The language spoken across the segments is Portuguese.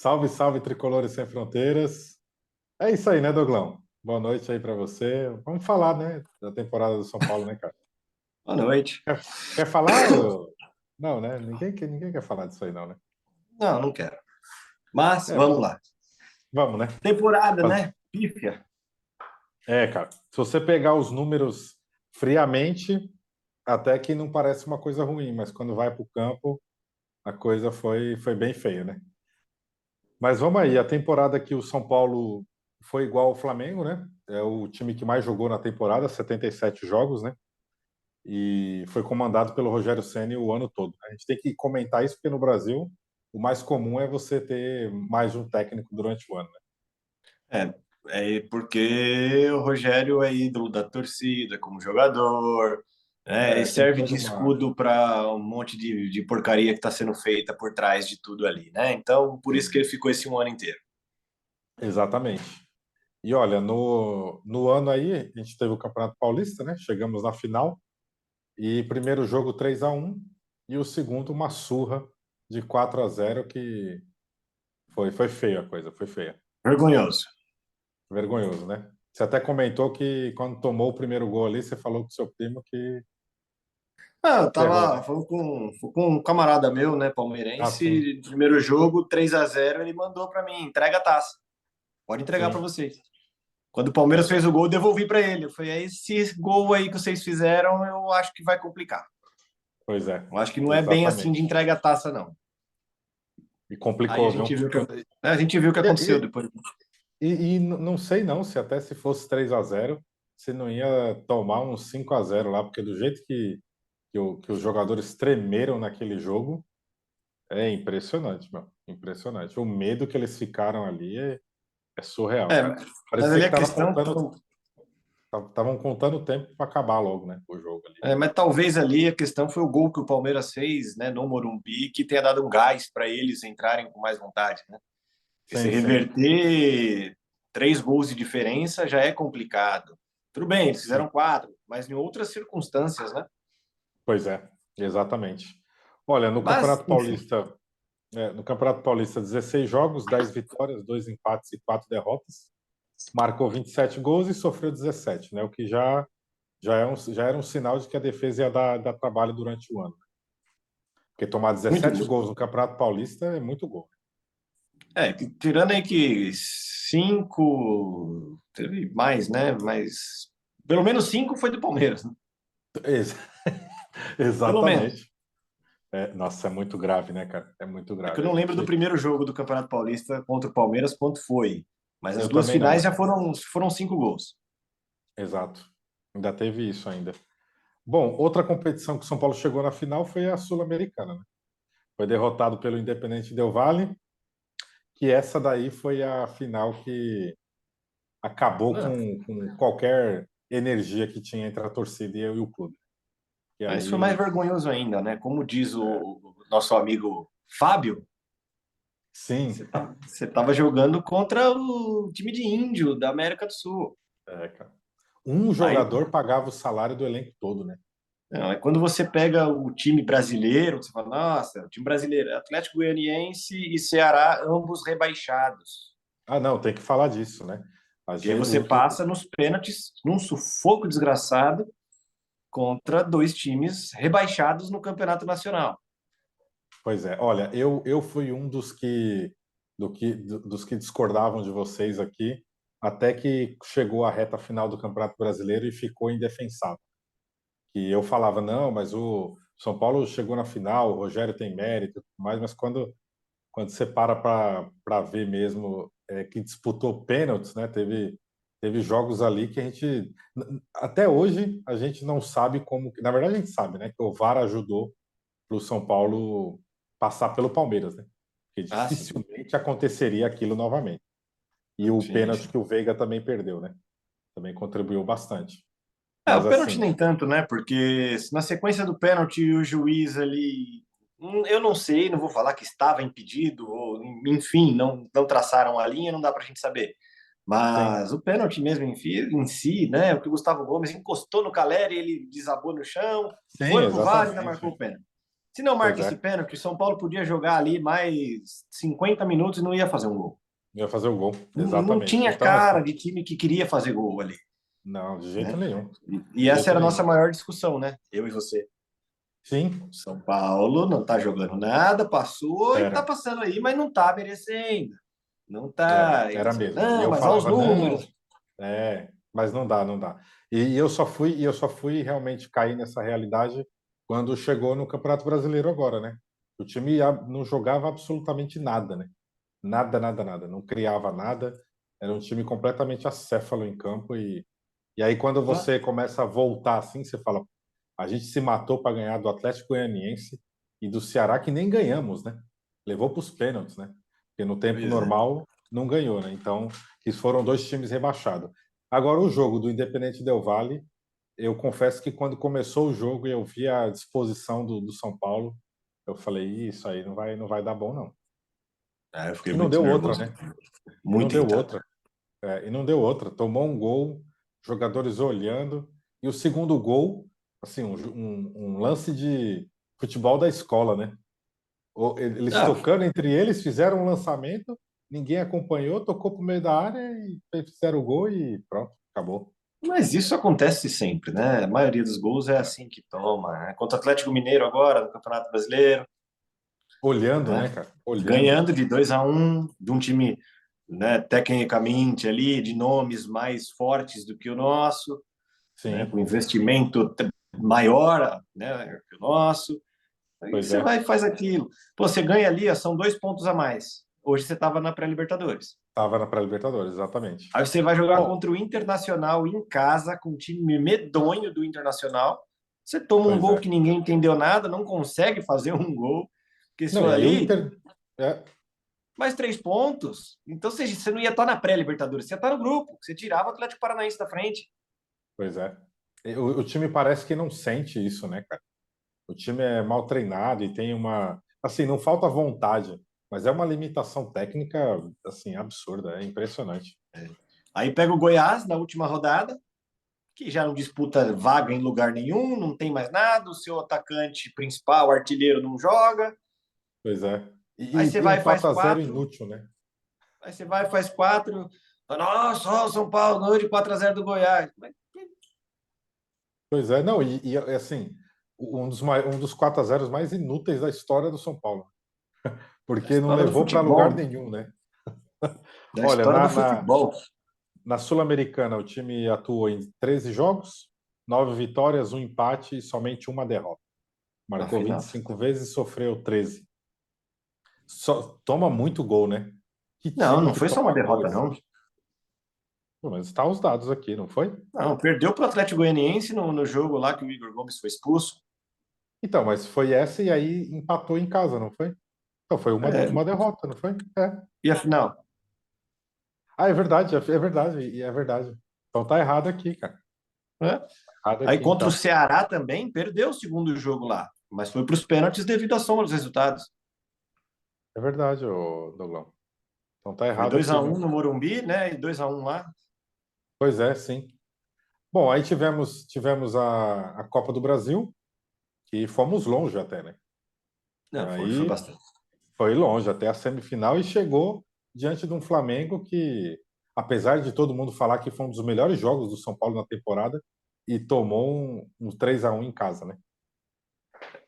Salve, salve, tricolores sem fronteiras. É isso aí, né, Doglão? Boa noite aí pra você. Vamos falar, né, da temporada do São Paulo, né, cara? Boa noite. Quer falar? Não, né? Ninguém quer falar disso aí, não, né? Não, não quero. Mas É, vamos lá. vamos, né? Temporada, Mas- né? Pífia. cara, se você pegar os números friamente, até que não parece uma coisa ruim, mas quando vai pro campo, a coisa foi bem feia, né? Mas vamos aí, a temporada que o São Paulo foi igual ao Flamengo, né? É o time que mais jogou na temporada, 77 jogos, né? E foi comandado pelo Rogério Ceni o ano todo. A gente tem que comentar isso porque no Brasil o mais comum é você ter mais de um técnico durante o ano, né? É, porque o Rogério é ídolo da torcida como jogador, né? E Tem serve de toda uma. escudo para um monte de porcaria que está sendo feita por trás de tudo ali, né? Então, por isso que ele ficou esse um ano inteiro. Exatamente. E olha, no ano aí, a gente teve o Campeonato Paulista, né? Chegamos na final e primeiro jogo 3-1 e o segundo uma surra de 4-0 que foi feia a coisa, foi feia. Vergonhoso. Vergonhoso, né? Você até comentou que quando tomou o primeiro gol ali, você falou com seu primo que Ah, eu ferrou, tava né? fui com um camarada meu, né, Ah, sim, palmeirense, primeiro jogo, 3-0, ele mandou para mim, entrega a taça. Pode entregar para sim. vocês. Quando o Palmeiras fez o gol, eu devolvi para ele. Eu falei, é esse gol aí que vocês fizeram, eu acho que vai complicar. Pois é, Eu acho que não é bem assim de exatamente. entrega a taça, não. E Aí complicou, viu? a gente viu o que E, aconteceu e, depois. não sei não se até se fosse 3-0 você não ia tomar uns 5-0 lá, porque do jeito que os jogadores tremeram naquele jogo, é impressionante, meu. Impressionante. O medo que eles ficaram ali é surreal, É, cara. mas Parecia ali que a questão, estavam contando o tempo para acabar logo, né? O jogo ali. mas talvez ali a questão foi o gol que o Palmeiras fez, né, no Morumbi, que tenha dado um gás para eles entrarem com mais vontade, né? Porque se Sim, sim, reverter 3 gols de diferença já é complicado. Tudo bem, eles sim. fizeram 4, mas em outras circunstâncias, né? Pois é, exatamente. Olha, no Mas, Campeonato enfim. Paulista, no Campeonato Paulista, 16 jogos, 10 vitórias, 2 empates e 4 derrotas. Marcou 27 gols e sofreu 17, né? O que já era um sinal de que a defesa ia dar trabalho durante o ano. Porque tomar Muito 17 gol. gols no Campeonato Paulista é muito gol. Tirando aí que 5, teve mais, né? Mas pelo menos 5 foi do Palmeiras, né? Ex- Pelo menos. Exatamente. Nossa, é muito grave, né, cara? É muito É que eu grave. não lembro do primeiro jogo do Campeonato Paulista contra o Palmeiras, quanto foi. Mas as Eu duas também finais não. já foram 5 gols. Exato. Ainda teve isso ainda. Bom, outra competição que o São Paulo chegou na final foi a Sul-Americana, né? Foi derrotado pelo Independente Del Valle, que essa daí foi a final que acabou Ah, com qualquer energia que tinha entre a torcida e o clube. E isso foi mais ali, vergonhoso ainda, né? Como diz é, o nosso amigo Fábio, sim, você tava jogando contra o time de índio da América do Sul. cara. Um Aí jogador pagava o salário do elenco todo, né? Não, é quando você pega o time brasileiro, você fala, nossa, o time brasileiro, Atlético Goianiense e Ceará, ambos rebaixados. Ah, não, tem que falar disso, né? Que aí você passa nos pênaltis, num sufoco desgraçado, contra dois times rebaixados no Campeonato Nacional. Pois é, olha, eu fui um dos que discordavam de vocês aqui, até que chegou a reta final do Campeonato Brasileiro e ficou indefensável. Que eu falava, não, mas o São Paulo chegou na final, o Rogério tem mérito, e tudo mais, mas quando você para ver mesmo que disputou pênaltis, né? Teve jogos ali que a gente até hoje a gente não sabe como, na verdade a gente sabe, né, que o VAR ajudou para o São Paulo passar pelo Palmeiras, né? Porque Ah, sim. dificilmente aconteceria aquilo novamente. E o Sim, pênalti sim. que o Veiga também perdeu, né? Também contribuiu bastante. O Mas pênalti assim, nem tanto, né? Porque na sequência do pênalti, o juiz ali. Eu não sei, não vou falar que estava impedido, ou enfim, não traçaram a linha, não dá para a gente saber. sim, Mas o pênalti mesmo em si, né? O que o Gustavo Gomes encostou no Caleri, ele desabou no chão, sim, foi pro VAR e ainda exatamente. marcou o pênalti. Se não Pois marca esse é, pênalti, o São Paulo podia jogar ali mais 50 minutos e não ia fazer um gol. ia fazer o gol, Não exatamente. tinha Então, cara assim, de time que queria fazer gol ali, não, de jeito né? nenhum, E de essa jeito era a nossa nenhum. maior discussão, né? Eu e você. Sim, São Paulo não tá jogando nada, passou e tá era, passando aí, mas não tá merecendo. Não era, tá. E era você, mesmo. E não, eu mas olha os falava, não, números. mas não dá, não dá. E eu só fui realmente cair nessa realidade quando chegou no Campeonato Brasileiro agora, né? O time não jogava absolutamente nada, né? Nada, nada, nada. Não criava nada. Era um time completamente acéfalo em campo. E aí, quando você começa a voltar assim, você fala: a gente se matou para ganhar do Atlético Goianiense e do Ceará, que nem ganhamos, né? Levou para os pênaltis, né? Porque no tempo Pois é. normal não ganhou, né? Então, que foram dois times rebaixados. Agora, o jogo do Independente Del Valle, eu confesso que quando começou o jogo e eu vi a disposição do São Paulo, eu falei: isso aí não vai dar bom, não. Ah, eu fiquei E não muito deu outra, nervoso. né? E não Muito deu irritado. outra. E não deu outra. Tomou um gol, jogadores olhando. E o segundo gol, assim, um lance de futebol da escola, né? Eles Ah, tocando entre eles, fizeram um lançamento, ninguém acompanhou, tocou para o meio da área e fizeram o gol e pronto, acabou. mas isso acontece sempre, né? A maioria dos gols é assim que toma, né? Contra o Atlético Mineiro agora, no Campeonato Brasileiro, Olhando, né? né, cara? Olhando. Ganhando de 2-1 de um time, né, tecnicamente ali, de nomes mais fortes do que o nosso, né? Com Sim, investimento maior, né, que o nosso. Aí pois você é. vai e faz aquilo. Pô, você ganha ali, ó, são 2 pontos a mais. Hoje você estava na pré-Libertadores. Tava na pré-Libertadores, exatamente. Aí você vai jogar Bom, contra o Internacional em casa, com um time medonho do Internacional. Você toma um pois gol é. que ninguém entendeu nada, não consegue fazer um gol. Porque isso Não, e aí o ali, Inter. É, mais 3 pontos. Então você não ia estar na pré-Libertadores, você ia estar no grupo. Você tirava o Atlético Paranaense da frente. pois é. O time parece que não sente isso, né, cara? O time é mal treinado e tem uma. Assim, não falta vontade, mas é uma limitação técnica, assim, absurda, é impressionante. Aí pega o Goiás na última rodada, que já não disputa vaga em lugar nenhum, não tem mais nada. O seu atacante principal, artilheiro, não joga. Pois é. Aí você E um vai e faz 4-0 quatro. inútil, né? Aí você vai e faz quatro. Nossa, ó, o São Paulo ganhou de 4-0 do Goiás. Pois é, não, assim, um dos 4-0 mais inúteis da história do São Paulo, Da porque não história do levou para lugar futebol. nenhum, né? Da Olha, história do na futebol. na Sul-Americana, o time atuou em 13 jogos, 9 vitórias, um empate e somente uma derrota. Na Marcou vinte final. e cinco vezes e sofreu 13. Toma muito gol, né? Que Não, time não que foi só uma toma gol derrota, esse? não. Pô, mas está os dados aqui, não foi? Não, perdeu para o Atlético Goianiense no jogo lá que o Igor Gomes foi expulso. Então, mas foi essa e aí empatou em casa, não foi? Então foi É, uma derrota, não foi? É. e a final? Ah, é verdade, é verdade, e é verdade. Então tá errado aqui, cara. É. Errado Aí aqui, contra o então. Ceará também, perdeu o segundo jogo lá. Mas foi para os pênaltis devido à soma dos resultados. É verdade, ô Douglas. Então tá Foi errado dois aqui, a um meu. no Morumbi, né? E 2-1 lá. Pois é, sim. Bom, aí tivemos a Copa do Brasil, que fomos longe até, né? Não, foi Aí bastante. foi longe até a semifinal e chegou diante de um Flamengo que, apesar de todo mundo falar que foi um dos melhores jogos do São Paulo na temporada, e tomou um 3-1 em casa, né?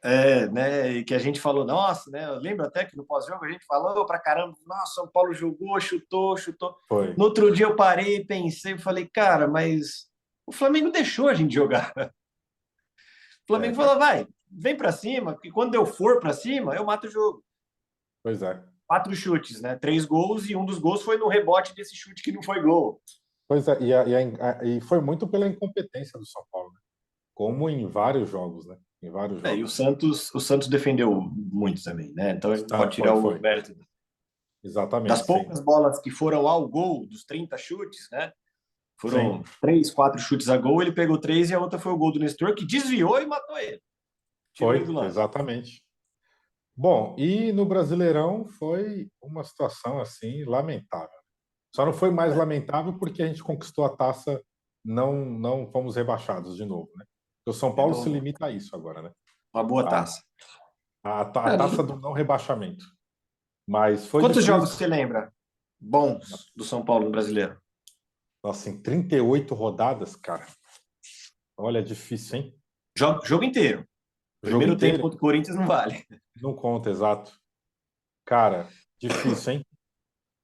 É, né? E que a gente falou, nossa, né? Eu lembro até que no pós-jogo a gente falou pra caramba, nossa, São Paulo jogou, chutou, chutou. Foi, No outro dia eu parei, pensei, falei, cara, mas o Flamengo deixou a gente jogar. O Flamengo cara. falou, vai, vem pra cima, porque quando eu for pra cima, eu mato o jogo. Pois é. 4 chutes, né? 3 gols e um dos gols foi no rebote desse chute que não foi gol. Pois é, e foi muito pela incompetência do São Paulo, né? Como em vários jogos, né? Em vários É, e o jogos. Santos, o Santos defendeu muito também, né? Então a gente não Ah, pode tirar o foi. mérito. Das Exatamente, sim. poucas bolas que foram ao gol, dos 30 chutes, né? Foram Sim, 3, 4 chutes a gol, ele pegou 3 e a outra foi o gol do Nestor, que desviou e matou ele. Tirou ele do foi, lance. exatamente. Bom, e no Brasileirão foi uma situação assim lamentável. Só não foi mais lamentável porque a gente conquistou a taça, não fomos rebaixados de novo, né? Porque o São É Paulo se limita a isso agora, né? uma boa A, taça. A taça do não rebaixamento. Mas foi Quantos jogos difícil. você lembra bons do São Paulo no Brasileiro? Nossa, em 38 rodadas, cara. Olha, é difícil, hein? Jogo inteiro. Jogo Primeiro tempo inteiro. contra o Corinthians não vale. Não conta, exato. Cara, difícil, hein?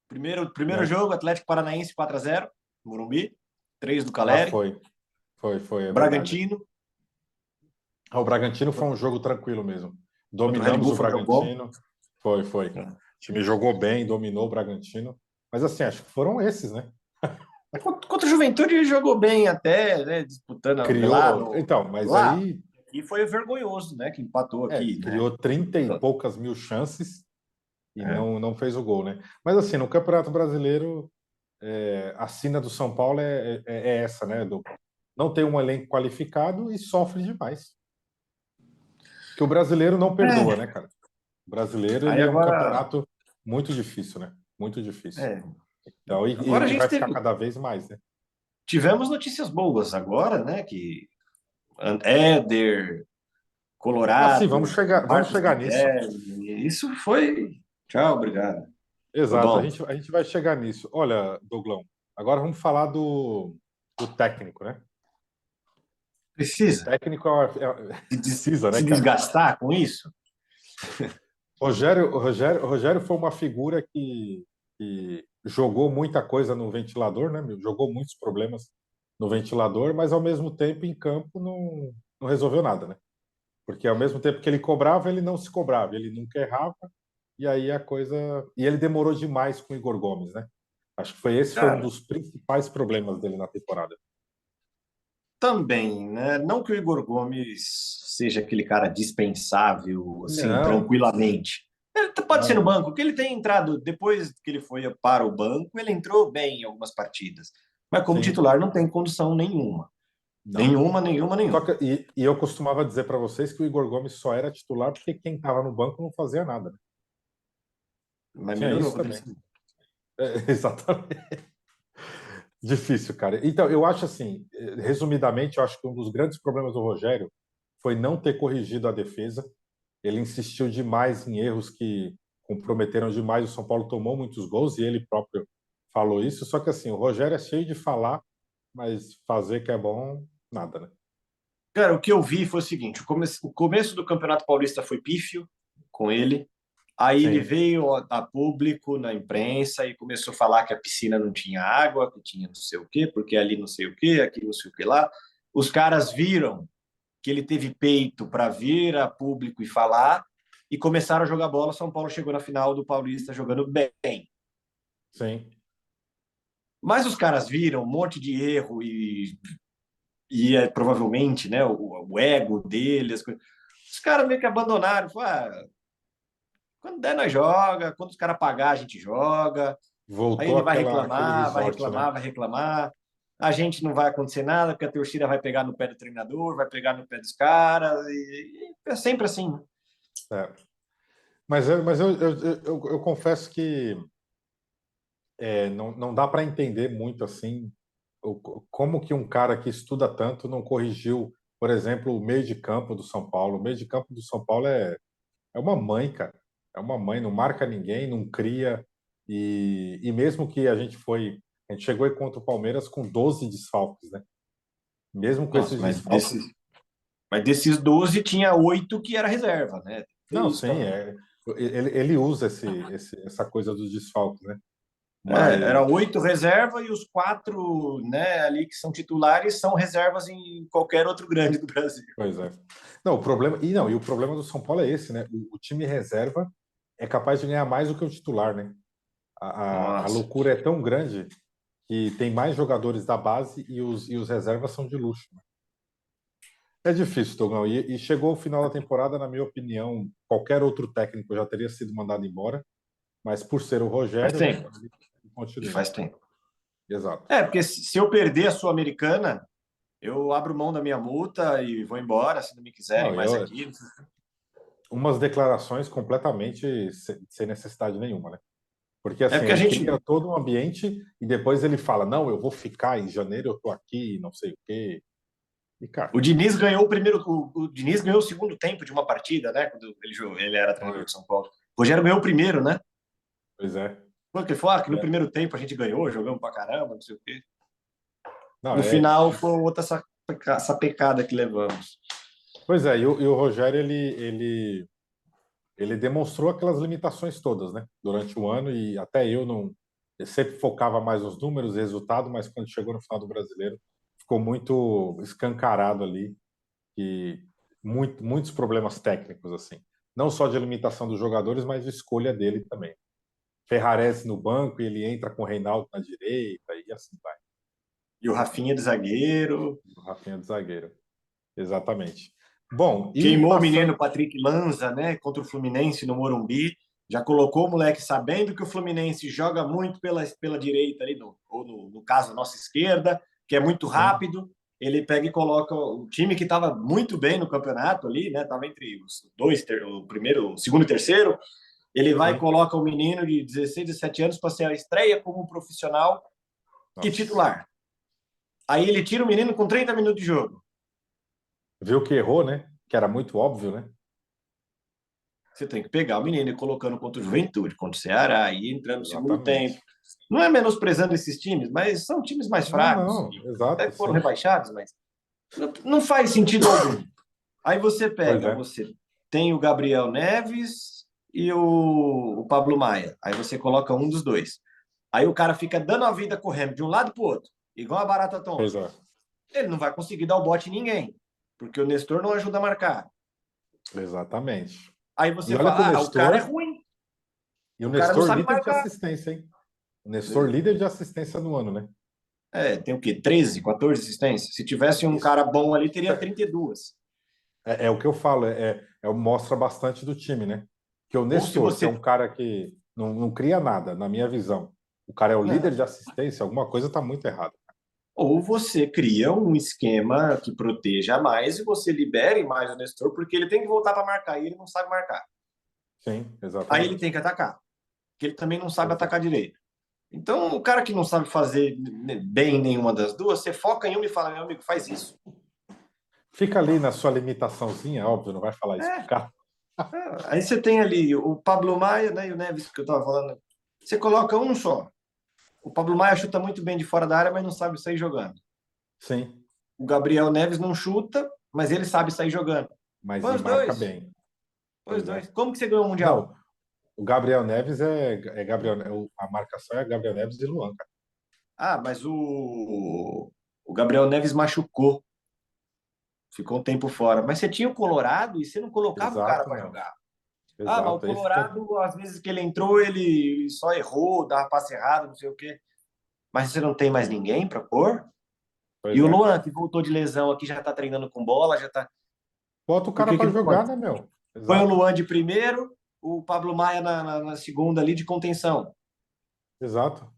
Primeiro Né? jogo, Atlético Paranaense 4-0, Morumbi. 3 do Ah, Caleri. foi, é verdade. Bragantino. O Bragantino foi um jogo tranquilo mesmo. Contra o Red Dominamos Bull o foi um jogo bom. Bragantino. Foi. O time jogou bem, dominou o Bragantino. Mas assim, acho que foram esses, né? Contra o Juventude jogou bem até, né? Disputando lá Criou. no. Então, mas Lá. aí E foi vergonhoso, né? Que empatou aqui, né? criou 30 e poucas mil chances e É. não fez o gol, né? Mas assim, no Campeonato Brasileiro, a sina do São Paulo é essa, né? Não tem um elenco qualificado e sofre demais. Que o brasileiro não perdoa, É. né, cara? O brasileiro, Aí ele é um agora. campeonato muito difícil, né? Muito difícil. É. Então, Agora a e vai gente ficar cada vez mais, né? tivemos notícias boas agora, né? Que Éder, Ah, sim, Colorado, vamos Marcos chegar nisso. Michele, isso foi. Tchau, obrigado. Foi Exato, bom. a gente vai chegar nisso. Olha, Douglão, agora vamos falar do técnico, né? O Precisa técnico precisa, né, se cara? desgastar com isso? Rogério foi uma figura que jogou muita coisa no ventilador, né? Jogou muitos problemas no ventilador, mas ao mesmo tempo em campo não resolveu nada, né? Porque ao mesmo tempo que ele cobrava, ele não se cobrava, ele nunca errava, e aí a coisa. E ele demorou demais com o Igor Gomes, né? Acho que esse foi um Cara, dos principais problemas dele na temporada. também, né? Não que o Igor Gomes seja aquele cara dispensável, assim, Não, tranquilamente. Ele pode ser no não, banco, que ele tem entrado, depois que ele foi para o banco, ele entrou bem em algumas partidas. Mas como sim, titular não tem condição nenhuma. não. Nenhuma, nenhuma, Só nenhuma. que, e eu costumava dizer para vocês que o Igor Gomes só era titular porque quem estava no banco não fazia nada, né? Mas Tinha melhorou, isso Rodrigo. também. Exatamente. Difícil, cara. Então, eu acho assim, resumidamente, eu acho que um dos grandes problemas do Rogério foi não ter corrigido a defesa. Ele insistiu demais em erros que comprometeram demais. O São Paulo tomou muitos gols e ele próprio falou isso. Só que assim, o Rogério é cheio de falar, mas fazer que é bom, nada, né? Cara, o que eu vi foi o seguinte: o começo do Campeonato Paulista foi pífio com ele. Aí ele Sim, veio a público na imprensa e começou a falar que a piscina não tinha água, que tinha não sei o quê, porque ali não sei o quê, aqui não sei o que lá. Os caras viram que ele teve peito para vir a público e falar e começaram a jogar bola. São Paulo chegou na final do Paulista jogando bem. sim. Mas os caras viram um monte de erro provavelmente, né, o ego dele, as coisas. Os caras meio que abandonaram. Falaram, quando der, nós joga. Quando os caras pagar, a gente joga. Aí Voltou ele vai aquele reclamar, vai resort, né? reclamar, vai reclamar. A gente não vai acontecer nada, porque a torcida vai pegar no pé do treinador, vai pegar no pé dos caras. E é sempre assim, né? É. Mas eu confesso que não dá para entender muito assim como que um cara que estuda tanto não corrigiu, por exemplo, o meio de campo do São Paulo. O meio de campo do São Paulo é uma mãe, cara. É uma mãe, não marca ninguém, não cria. E mesmo que a gente chegou aí contra o Palmeiras com 12 desfalques, né? Mesmo com Nossa, esses desfalques. mas desses 12 tinha 8 que era reserva, né? Tem Não, isso sim, também. ele usa essa coisa dos desfalques, né? Era Mas 8 reserva e os 4, né, ali que são titulares são reservas em qualquer outro grande do Brasil. pois é. Não, o problema, e o problema do São Paulo é esse, né? O time reserva é capaz de ganhar mais do que o titular, né? A Nossa. loucura é tão grande que tem mais jogadores da base e os reservas são de luxo, né? É difícil, Togão. E chegou o final da temporada, na minha opinião, qualquer outro técnico já teria sido mandado embora, mas por ser o Faz Rogério, né? tempo. Ele E continua. faz tempo. Exato. É, porque se eu perder a Sul-Americana, eu abro mão da minha multa e vou embora, se não me quiserem Não, mais aqui. umas declarações completamente sem necessidade nenhuma, né? Porque É assim, porque a ele gente. cria todo um ambiente e depois ele fala: não, eu vou ficar em janeiro, eu tô aqui, não sei o quê. E, cara, O Diniz ganhou o primeiro, o Diniz ganhou o segundo tempo de uma partida, né? Quando ele era treinador foi, de São Paulo. O Rogério ganhou o primeiro, né? pois é. Foi o que foi, que no É. primeiro tempo a gente ganhou, jogamos pra caramba, não sei o quê. Não, No final foi outra essa pecada que levamos. pois é, e o Rogério, ele demonstrou aquelas limitações todas, né? Durante o ano, e até eu não. Eu sempre focava mais nos números e resultado, mas quando chegou no final do brasileiro, ficou muito escancarado ali e muitos problemas técnicos, assim. Não só de limitação dos jogadores, mas de escolha dele também. Ferrarese no banco e ele entra com o Reinaldo na direita e assim vai. E o Rafinha de zagueiro. O Rafinha de zagueiro. Exatamente. Bom, e Queimou o passando. menino Patrick Lanza, né? Contra o Fluminense no Morumbi. Já colocou o moleque sabendo que o Fluminense joga muito pela direita ali, ou no caso, a nossa esquerda, que é muito Sim, rápido. Ele pega e coloca o time que estava muito bem no campeonato ali, né? Estava entre os dois, o primeiro, o segundo e terceiro. Ele vai e sim. coloca o menino de 16, 17 anos para ser a estreia como profissional e Nossa. titular. Aí ele tira o menino com 30 minutos de jogo. Viu que errou, né? Que era muito óbvio, né? Você tem que pegar o menino e colocando contra o Juventude, contra o Ceará, e entrando no segundo tempo. Exatamente. Não é menosprezando esses times, mas são times mais Não, fracos. não, Até exato, foram sim. rebaixados, mas não faz sentido algum. Aí você Pois pega, é, você tem o Gabriel Neves e o Pablo Maia. Aí você coloca um dos dois. Aí o cara fica dando a vida correndo de um lado para o outro, igual a barata pois tonta. é. Ele não vai conseguir dar o bote em ninguém, porque o Nestor não ajuda a marcar. Exatamente. Aí E você olha que o fala, o cara é Nestor, ruim, e o o cara não Nestor sabe líder de marcar. assistência, hein? O Nestor líder de assistência no ano, né? Tem o quê? 13, 14 assistências? Se tivesse um Isso cara bom ali, teria 32. é o que eu falo, mostra bastante do time, né? Que o Ou se Nestor, que é você. um cara que não cria nada, na minha visão, o cara é o líder Não. de assistência, alguma coisa está muito errada. Ou você cria um esquema que proteja mais e você libere mais o Nestor, porque ele tem que voltar para marcar e ele não sabe marcar. Sim, Aí ele exatamente. tem que atacar, porque ele também não sabe Pois é. atacar direito. Então, o cara que não sabe fazer bem nenhuma das duas, você foca em uma e fala, meu amigo, faz isso. Fica ali na sua limitaçãozinha, óbvio, não vai falar isso pro É. cara. Aí você tem ali o Pablo Maia, né, e o Neves, que eu estava falando. Você coloca um só. O Pablo Maia chuta muito bem de fora da área, mas não sabe sair jogando. Sim, O Gabriel Neves não chuta, mas ele sabe sair jogando. mas Põe e os marca dois. bem. Põe os Pois é. dois. Como que você ganhou o Mundial? Não, o Gabriel Neves é Gabriel, a marcação é Gabriel Neves e Luan, cara. Ah, mas o Gabriel Neves machucou. Ficou um tempo fora. Mas você tinha o Colorado e você não colocava o cara Exato, para meu. jogar. Ah, mas o Exato. Esse que é. Colorado, às vezes que ele entrou, ele só errou, dava passe errado, não sei o quê. Mas você não tem mais ninguém para pôr? E Pois o é. Luan, que voltou de lesão aqui, já tá treinando com bola, já tá. Bota o Por cara que para não jogar, pode? né, meu? Põe o Exato. Luan de primeiro, o Pablo Maia na segunda ali de contenção. Exato.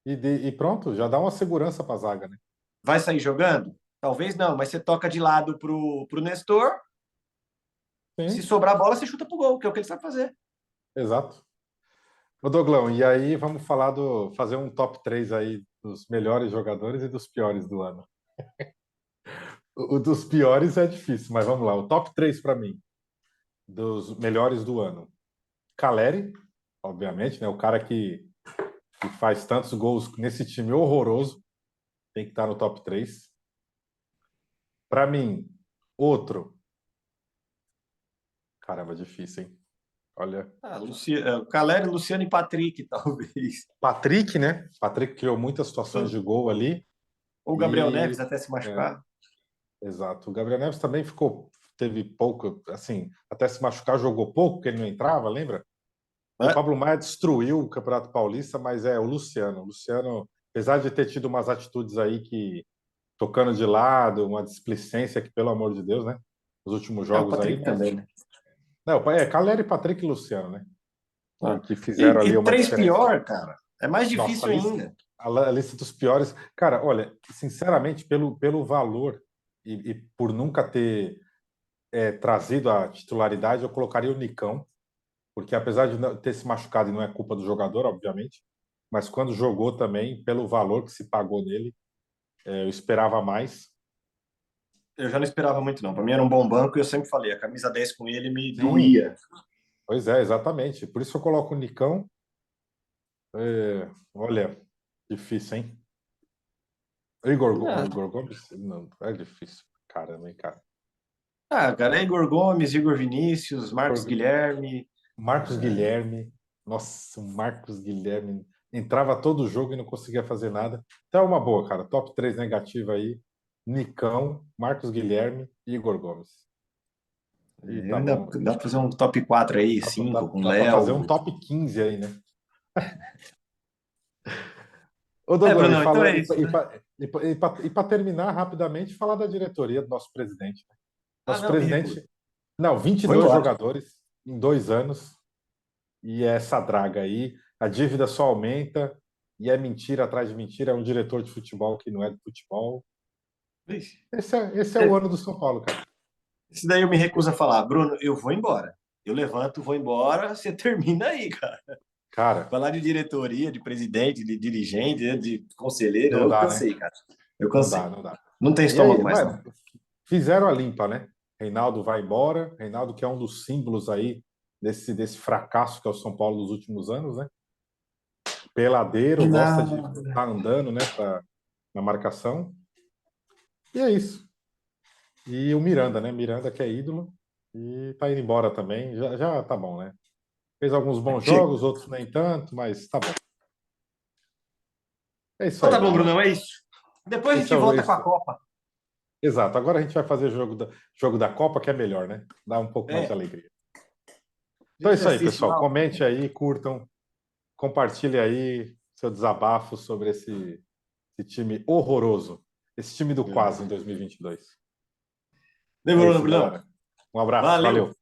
E pronto, já dá uma segurança para a zaga, né? Vai sair jogando? Talvez não, mas você toca de lado pro Nestor. Se Sim, sobrar bola, você chuta pro gol, que é o que ele sabe fazer. exato. Ô, Doglão, e aí vamos fazer um top 3 aí dos melhores jogadores e dos piores do ano. O dos piores é difícil, mas vamos lá. O top 3 para mim, dos melhores do ano. Caleri, obviamente, né? O cara que faz tantos gols nesse time horroroso, tem que estar no top 3. Para mim, outro. Caramba, difícil, hein? Olha. Caleri, Luciano e Patrick, talvez. Patrick, né? Patrick criou muitas situações de gol ali. Ou Gabriel E. Neves até se É, machucar. exato. O Gabriel Neves também teve pouco, assim, até se machucar, jogou pouco, porque ele não entrava, lembra? E o Né? Pablo Maia destruiu o Campeonato Paulista, mas é o Luciano. O Luciano, apesar de ter tido umas atitudes aí que tocando de lado, uma displicência que, pelo amor de Deus, né? Os últimos O jogos aí, Patrick mas. também, né? Não, Caleri, Patrick e Luciano, né? Ah. Que fizeram ali E uma três diferença. pior, cara. É mais Nossa, difícil ainda. a lista dos piores. Cara, olha, sinceramente, pelo valor e por nunca ter trazido a titularidade, eu colocaria o Nicão, porque apesar de ter se machucado, e não é culpa do jogador, obviamente, mas quando jogou também, pelo valor que se pagou nele, eu esperava mais. eu já não esperava muito, não. Para mim era um bom banco e eu sempre falei, a camisa 10 com ele me Sim, doía. pois é, exatamente. Por isso eu coloco o Nicão. Olha, difícil, hein? Ah, Igor Gomes? Não, é difícil. Caramba, hein, cara. cara, é Igor Gomes, Igor Vinícius, Marcos Igor- Guilherme. Marcos Guilherme. Nossa, o Marcos Guilherme entrava todo jogo e não conseguia fazer nada. Então é uma boa, cara. Top 3 negativa aí. Nicão, Marcos Guilherme e Igor Gomes. E tá bom. Dá para fazer um top 4 aí, Dá, dá, 5 com dá para fazer um Léo. top 15 aí, né? Ô, Dodô, Brunão, então é isso, né? e para terminar rapidamente, falar da diretoria do nosso presidente, né? Ah, Nosso não, me recuso. presidente, não, Vou 22 embora. jogadores em 2 anos, e é essa draga aí, a dívida só aumenta, e é mentira atrás de mentira, é um diretor de futebol que não é de futebol. Vixe. Esse é o ano do São Paulo, cara. Isso daí eu me recuso a falar. Bruno, eu vou embora. Eu levanto, vou embora, você termina aí, cara. Cara, Falar de diretoria, de presidente, de dirigente, né, de conselheiro, não eu dá, né? cansei, cara. Eu Não dá, cansei. não dá. Não tem E aí, estômago mais, não. fizeram a limpa, né? Reinaldo vai embora, Reinaldo que é um dos símbolos aí desse fracasso que é o São Paulo dos últimos anos, né? Peladeiro, gosta de Não. estar andando, né, na marcação. E é isso. E o Miranda, né? Miranda que é ídolo e tá indo embora também. Já tá bom, né? Fez alguns bons Chega. jogos, outros nem tanto, mas tá bom. É isso Então tá aí, bom, galera. Brunão, é isso. Depois a Esse gente é o volta com esse. a Copa. Exato. Agora a gente vai fazer jogo da Copa, que é melhor, né? Dá um pouco mais de É, alegria. a Então é gente isso aí, assiste pessoal. lá. Comente aí, curtam, compartilhe aí seu desabafo sobre esse time horroroso. Esse time do quase em 2022. É Demorou, isso, Brunão. galera. Um abraço. Valeu. Valeu.